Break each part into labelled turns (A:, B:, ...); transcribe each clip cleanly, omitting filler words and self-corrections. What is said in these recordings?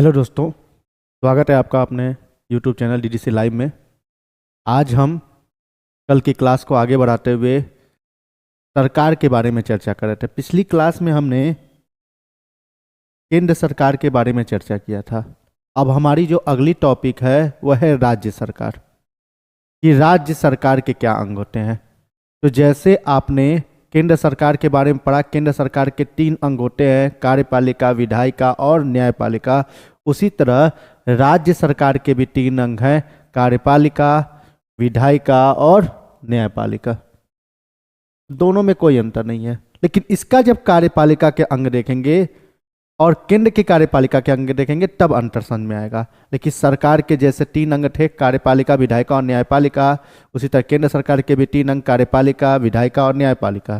A: Hello दोस्तों, स्वागत है आपका अपने यूट्यूब चैनल डीडीसी लाइव में। आज हम कल की क्लास को आगे बढ़ाते हुए सरकार के बारे में चर्चा कर रहे थे। पिछली क्लास में हमने केंद्र सरकार के बारे में चर्चा किया था। अब हमारी जो अगली टॉपिक है वह है राज्य सरकार, कि राज्य सरकार के क्या अंग होते हैं। तो जैसे आपने केंद्र सरकार के बारे में पढ़ा, केंद्र सरकार के 3 अंग होते हैं, कार्यपालिका, विधायिका और न्यायपालिका। उसी तरह राज्य सरकार के भी 3 अंग हैं, कार्यपालिका, विधायिका और न्यायपालिका। दोनों में कोई अंतर नहीं है, लेकिन इसका जब कार्यपालिका के अंग देखेंगे और केंद्र की कार्यपालिका के अंग देखेंगे तब अंतर समझ में आएगा। लेकिन सरकार के जैसे 3 अंग थे, कार्यपालिका, विधायिका और न्यायपालिका, उसी तरह केंद्र सरकार के भी 3 अंग, कार्यपालिका, विधायिका और न्यायपालिका।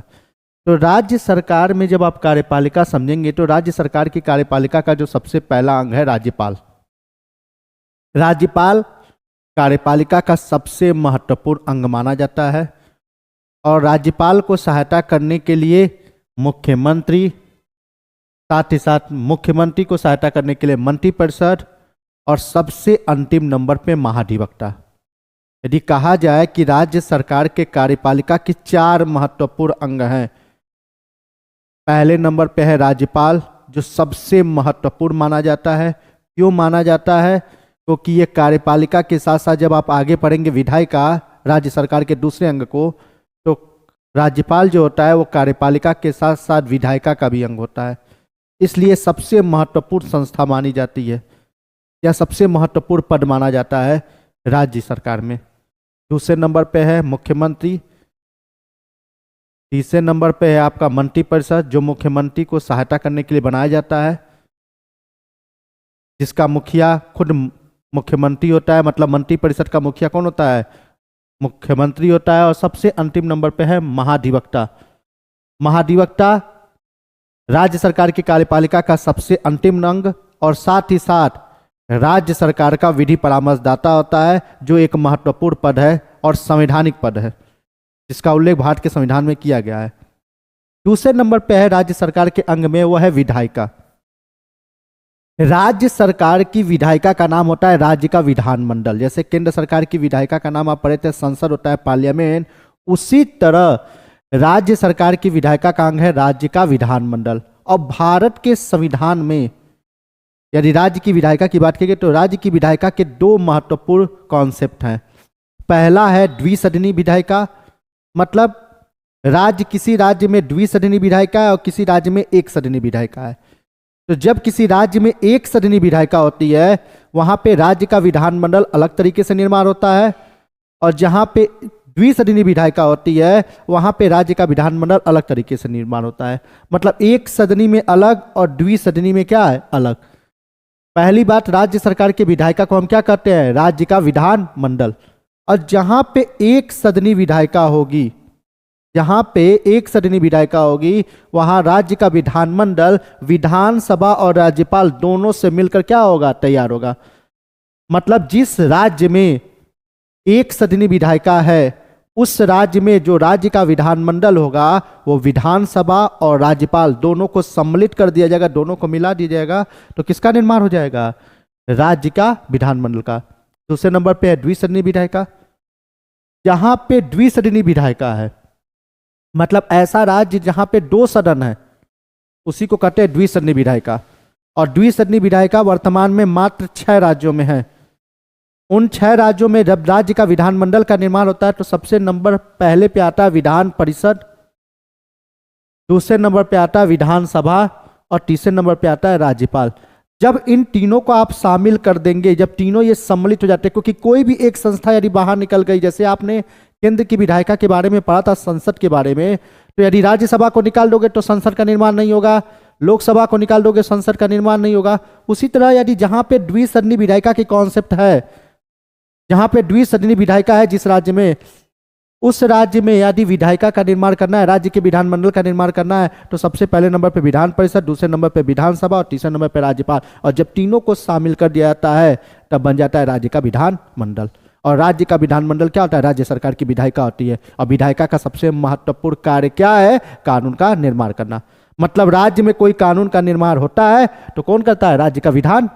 A: तो राज्य सरकार में जब आप कार्यपालिका समझेंगे तो राज्य सरकार की कार्यपालिका का जो सबसे पहला अंग है राज्यपाल। राज्यपाल कार्यपालिका का सबसे महत्वपूर्ण अंग माना जाता है और राज्यपाल को सहायता करने के लिए मुख्यमंत्री, साथ ही साथ मुख्यमंत्री को सहायता करने के लिए मंत्रिपरिषद और सबसे अंतिम नंबर पे महाधिवक्ता। यदि कहा जाए कि राज्य सरकार के कार्यपालिका की 4 महत्वपूर्ण अंग हैं, पहले नंबर पे है राज्यपाल, जो सबसे महत्वपूर्ण माना जाता है। क्यों माना जाता है? क्योंकि ये कार्यपालिका के साथ साथ जब आप आगे पढ़ेंगे विधायिका, राज्य सरकार के दूसरे अंग को, तो राज्यपाल जो होता है वो कार्यपालिका के साथ साथ विधायिका का भी अंग होता है। इसलिए सबसे महत्वपूर्ण संस्था मानी जाती है या सबसे महत्वपूर्ण पद माना जाता है राज्य सरकार में। दूसरे नंबर पे है मुख्यमंत्री, तीसरे नंबर पे है आपका मंत्रिपरिषद, जो मुख्यमंत्री को सहायता करने के लिए बनाया जाता है, जिसका मुखिया खुद मुख्यमंत्री होता है। मतलब मंत्रिपरिषद का मुखिया कौन होता है? मुख्यमंत्री होता है। और सबसे अंतिम नंबर पे है महाधिवक्ता। महाधिवक्ता राज्य सरकार की कार्यपालिका का सबसे अंतिम अंग और साथ ही साथ राज्य सरकार का विधि परामर्शदाता होता है, जो एक महत्वपूर्ण पद है और संवैधानिक पद है, जिसका उल्लेख भारत के संविधान में किया गया है। दूसरे नंबर पे है राज्य सरकार के अंग में, वो है विधायिका। राज्य सरकार की विधायिका का नाम होता है राज्य का विधानमंडल। जैसे केंद्र सरकार की विधायिका का नाम आप पढ़े थे, संसद होता है, पार्लियामेंट। उसी तरह राज्य सरकार की विधायिका का अंग है राज्य का विधानमंडल। और भारत के संविधान में यदि राज्य की विधायिका की बात करेंगे तो राज्य की विधायिका के 2 महत्वपूर्ण कॉन्सेप्ट हैं। पहला है द्विसदनी विधायिका, मतलब राज्य, किसी राज्य में द्विसदनी विधायिका है और किसी राज्य में एक सदनी विधायिका है। तो जब किसी राज्य में एक सदनी विधायिका होती है, वहां पे राज्य का विधानमंडल अलग तरीके से निर्माण होता है, और जहां पे द्विसदनी विधायिका होती है वहां पे राज्य का विधानमंडल अलग तरीके से निर्माण होता है। मतलब एक सदनी में अलग और द्विसदनी में क्या है? अलग। पहली बात, राज्य सरकार के विधायिका को हम क्या कहते हैं? राज्य का विधानमंडल। और जहां पे एक सदनी विधायिका होगी, जहां पे एक सदनी विधायिका होगी, वहां राज्य का विधानमंडल विधानसभा और राज्यपाल दोनों से मिलकर क्या होगा? तैयार होगा। मतलब जिस राज्य में एक सदनी विधायिका है, उस राज्य में जो राज्य का विधानमंडल होगा वो विधानसभा और राज्यपाल दोनों को सम्मिलित कर दिया जाएगा, दोनों को मिला दिया जाएगा। तो किसका निर्माण हो जाएगा? राज्य का विधानमंडल का। दूसरे नंबर पे है द्विसदनी विधायिका। जहां पे द्विसदनी विधायिका है, मतलब ऐसा राज्य जहां पे 2 सदन है, उसी को कहते हैं द्विसदनी विधायिका। और द्विसदनी विधायिका वर्तमान में मात्र 6 राज्यों में है। उन 6 राज्यों में जब राज्य का विधानमंडल का निर्माण होता है तो सबसे नंबर पहले पे आता है विधान परिषद, दूसरे नंबर पे आता है विधानसभा और तीसरे नंबर पे आता है राज्यपाल। जब इन तीनों को आप शामिल कर देंगे, जब तीनों ये सम्मिलित हो जाते हैं, क्योंकि कोई भी एक संस्था यदि बाहर निकल गई, जैसे आपने केंद्र की विधायिका के बारे में पढ़ा था, संसद के बारे में, तो यदि राज्यसभा को निकाल दोगे तो संसद का निर्माण नहीं होगा, लोकसभा को निकाल दोगे संसद का निर्माण नहीं होगा। उसी तरह यदि जहां पे द्विसदनी विधायिका की कॉन्सेप्ट है, जहां पे द्विसदनी विधायिका है जिस राज्य में, उस राज्य में यदि विधायिका का निर्माण करना है, राज्य के विधानमंडल का निर्माण करना है, तो सबसे पहले नंबर पे विधान परिषद, दूसरे नंबर पे विधानसभा और तीसरे नंबर पे राज्यपाल। और जब तीनों को शामिल कर दिया जाता है तब बन जाता है राज्य का विधानमंडल। और राज्य का विधानमंडल क्या होता है? राज्य सरकार की विधायिका होती है। और विधायिका का सबसे महत्वपूर्ण कार्य क्या है? कानून का निर्माण करना। मतलब राज्य में कोई कानून का निर्माण होता है तो कौन करता है? राज्य का विधान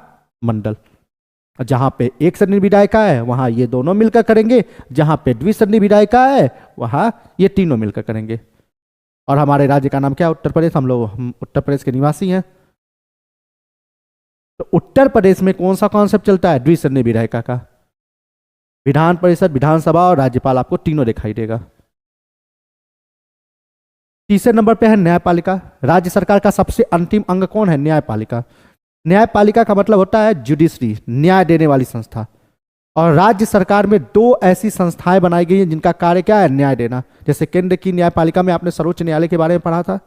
A: मंडल। जहां पे एक सदनी विधायिका है वहां ये दोनों मिलकर करेंगे, जहां पे द्विसदनी विधायिका है वहां ये तीनों मिलकर करेंगे। और हमारे राज्य का नाम क्या है? उत्तर प्रदेश। हम उत्तर प्रदेश के निवासी हैं। तो उत्तर प्रदेश में कौन सा कॉन्सेप्ट चलता है? द्विसदनी विधायिका का। विधान परिषद, विधानसभा और राज्यपाल आपको तीनों दिखाई देगा। तीसरे नंबर पे है न्यायपालिका। राज्य सरकार का सबसे अंतिम अंग कौन है? न्यायपालिका। न्यायपालिका का मतलब होता है जुडिशरी, न्याय देने वाली संस्था। और राज्य सरकार में दो ऐसी संस्थाएं बनाई गई हैं जिनका कार्य क्या है? न्याय देना। जैसे केंद्र की न्यायपालिका में आपने सर्वोच्च न्यायालय के बारे में पढ़ा था,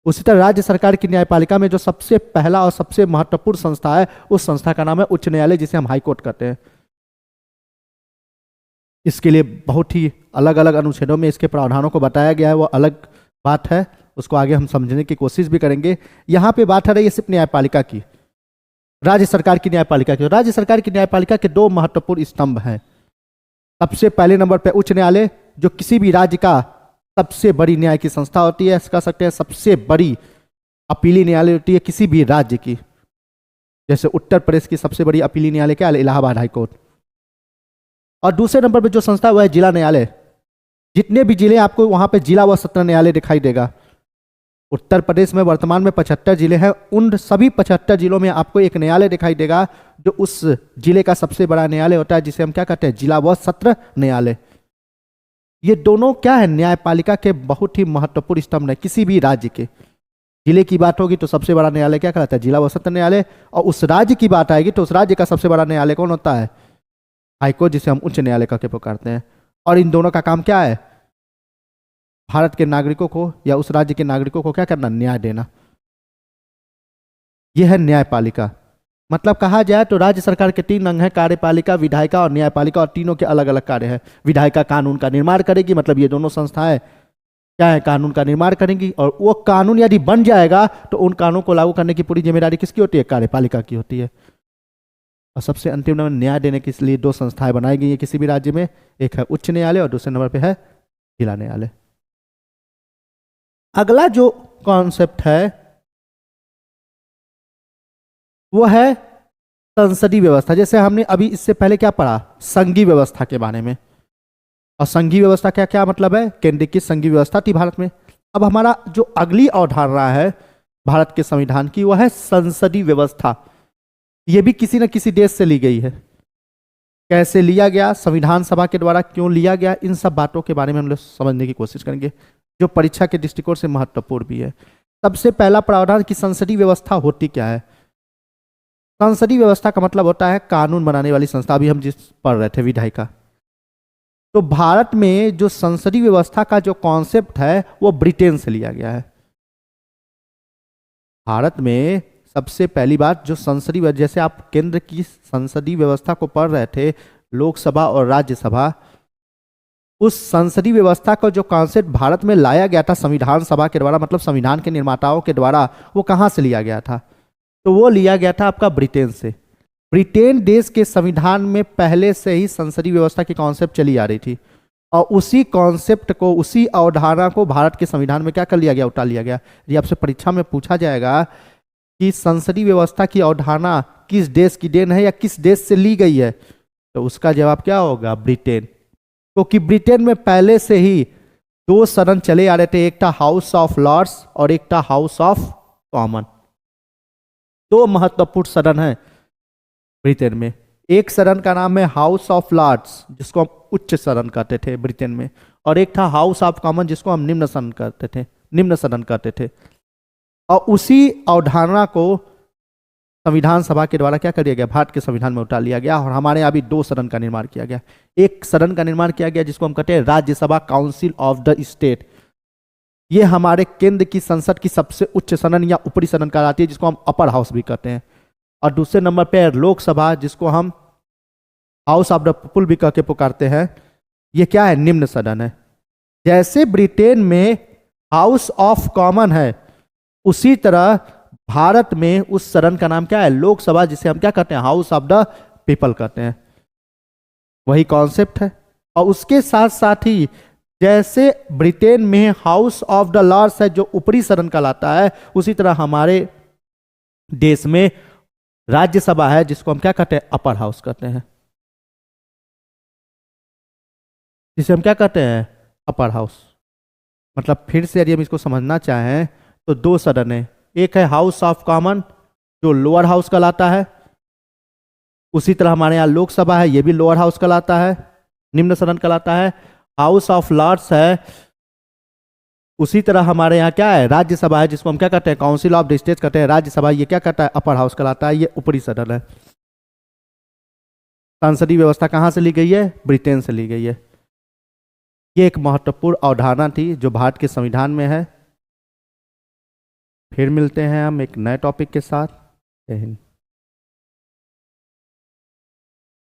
A: उसी तरह राज्य सरकार की न्यायपालिका में जो सबसे पहला और सबसे महत्वपूर्ण संस्था है उस संस्था का नाम है उच्च न्यायालय, जिसे हम हाईकोर्ट कहते हैं। इसके लिए बहुत ही अलग अलग अनुच्छेदों में इसके प्रावधानों को बताया गया है, वो अलग बात है, उसको आगे हम समझने की कोशिश भी करेंगे। यहां पे बात आ रही है सिर्फ न्यायपालिका की, राज्य सरकार की न्यायपालिका की। राज्य सरकार की न्यायपालिका के दो महत्वपूर्ण स्तंभ हैं। सबसे पहले नंबर पे उच्च न्यायालय, जो किसी भी राज्य का सबसे बड़ी न्याय की संस्था होती है, कह सकते हैं सबसे बड़ी अपीली न्यायालय होती है किसी भी राज्य की। जैसे उत्तर प्रदेश की सबसे बड़ी अपीली न्यायालय क्या है? इलाहाबाद हाईकोर्ट। और दूसरे नंबर पर जो संस्था है वह है जिला न्यायालय। जितने भी जिले आपको वहां पे जिला व सत्र न्यायालय दिखाई देगा। उत्तर प्रदेश में वर्तमान में 75 जिले हैं, उन सभी 75 जिलों में आपको एक न्यायालय दिखाई देगा जो उस जिले का सबसे बड़ा न्यायालय होता है, जिसे हम क्या कहते हैं? जिला व सत्र न्यायालय। ये दोनों क्या है? न्यायपालिका के बहुत ही महत्वपूर्ण स्तंभ है किसी भी राज्य के। जिले की बात होगी तो सबसे बड़ा न्यायालय क्या कहलाता है? जिला व सत्र न्यायालय। और उस राज्य की बात आएगी तो उस राज्य का सबसे बड़ा न्यायालय कौन होता है? हाईकोर्ट, जिसे हम उच्च न्यायालय कहकर पुकारते हैं। और इन दोनों का काम क्या है? भारत के नागरिकों को या उस राज्य के नागरिकों को क्या करना? न्याय देना। यह है न्यायपालिका। मतलब कहा जाए तो राज्य सरकार के तीन अंग हैं, कार्यपालिका, विधायिका और न्यायपालिका, और तीनों के अलग अलग कार्य हैं। विधायिका कानून का निर्माण करेगी, मतलब ये दोनों संस्थाएं क्या है? कानून का निर्माण करेंगी। और वो कानून यदि बन जाएगा तो उन कानूनों को लागू करने की पूरी जिम्मेदारी किसकी होती है? कार्यपालिका की होती है। और सबसे अंतिम नंबर न्याय देने के लिए दो संस्थाएं बनाई गई है किसी भी राज्य में, एक है उच्च न्यायालय और दूसरे नंबर पे है जिला न्यायालय। अगला जो कॉन्सेप्ट है वो है संसदीय व्यवस्था। जैसे हमने अभी इससे पहले क्या पढ़ा? संघीय व्यवस्था के बारे में। और संघीय व्यवस्था क्या क्या मतलब है? केंद्र की संघीय व्यवस्था थी भारत में। अब हमारा जो अगली अवधारणा है भारत के संविधान की, वह है संसदीय व्यवस्था। यह भी किसी न किसी देश से ली गई है। कैसे लिया गया, संविधान सभा के द्वारा क्यों लिया गया, इन सब बातों के बारे में हम लोग समझने की कोशिश करेंगे, जो परीक्षा के दृष्टिकोण से महत्वपूर्ण भी है। सबसे पहला प्रावधान की संसदीय व्यवस्था होती क्या है? संसदीय व्यवस्था का मतलब होता है कानून बनाने वाली संस्था। अभी हम जिस पढ़ रहे थे विधायिका, तो भारत में जो संसदीय व्यवस्था का जो कॉन्सेप्ट है वो ब्रिटेन से लिया गया है। भारत में सबसे पहली बात जो संसदीय, जैसे आप केंद्र की संसदीय व्यवस्था को पढ़ रहे थे, लोकसभा और राज्यसभा, उस संसदीय व्यवस्था का जो कॉन्सेप्ट भारत में लाया गया था संविधान सभा के द्वारा, मतलब संविधान के निर्माताओं के द्वारा, वो कहां से लिया गया था? तो वो लिया गया था आपका ब्रिटेन से। ब्रिटेन देश के संविधान में पहले से ही संसदीय व्यवस्था की कॉन्सेप्ट चली आ रही थी, और उसी कॉन्सेप्ट को, उसी अवधारणा को भारत के संविधान में क्या कर लिया गया? उतार लिया गया। यदि आपसे परीक्षा में पूछा जाएगा कि संसदीय व्यवस्था की अवधारणा किस देश की देन है या किस देश से ली गई है, तो उसका जवाब क्या होगा? ब्रिटेन। क्योंकि ब्रिटेन में पहले से ही दो सदन चले आ रहे थे, एक था हाउस ऑफ लॉर्ड्स और एक था हाउस ऑफ कॉमन। दो महत्वपूर्ण सदन हैं ब्रिटेन में। एक सदन का नाम है हाउस ऑफ लॉर्ड्स, जिसको हम उच्च सदन कहते थे ब्रिटेन में, और एक था हाउस ऑफ कॉमन, जिसको हम निम्न सदन कहते थे। और उसी अवधारणा को संविधान सभा के द्वारा क्या कर दिया गया? भारत के संविधान में उतार लिया गया। और हमारे यहाँ भी दो सदन का निर्माण किया गया। एक सदन का निर्माण किया गया जिसको हम कहते हैं Rajya Sabha, council of the state. ये हमारे केंद्र की संसद की सबसे उच्च सदन या ऊपरी सदन कहलाती है, जिसको हम अपर हाउस भी कहते हैं। और दूसरे नंबर पे लोकसभा, जिसको हम हाउस ऑफ द पीपुल भी कह के पुकारते हैं। ये क्या है? निम्न सदन है। जैसे ब्रिटेन में हाउस ऑफ कॉमन है, उसी तरह भारत में उस सदन का नाम क्या है? लोकसभा, जिसे हम क्या कहते हैं? हाउस ऑफ द पीपल कहते हैं। वही कॉन्सेप्ट है। और उसके साथ साथ ही जैसे ब्रिटेन में हाउस ऑफ द लॉर्ड्स है जो ऊपरी सदन कहलाता है, उसी तरह हमारे देश में राज्यसभा है जिसको हम क्या कहते हैं, अपर हाउस कहते हैं, जिसे हम क्या कहते हैं, अपर हाउस। मतलब फिर से यदि हम इसको समझना चाहें तो दो सदन है, एक है हाउस ऑफ कॉमन जो लोअर हाउस कहलाता है, उसी तरह हमारे यहाँ लोकसभा है, ये भी लोअर हाउस कहलाता है, निम्न सदन कहलाता है। हाउस ऑफ लॉर्ड्स है, उसी तरह हमारे यहाँ क्या है, राज्यसभा है जिसको हम क्या कहते हैं, काउंसिल ऑफ द स्टेट कहते हैं। राज्यसभा ये क्या कहता है, अपर हाउस कहलाता है, ये ऊपरी सदन है। संसदीय व्यवस्था कहाँ से ली गई है, ब्रिटेन से ली गई है। ये एक महत्वपूर्ण अवधारणा थी जो भारत के संविधान में है। फिर मिलते हैं हम एक नए टॉपिक के साथ। जय हिंद।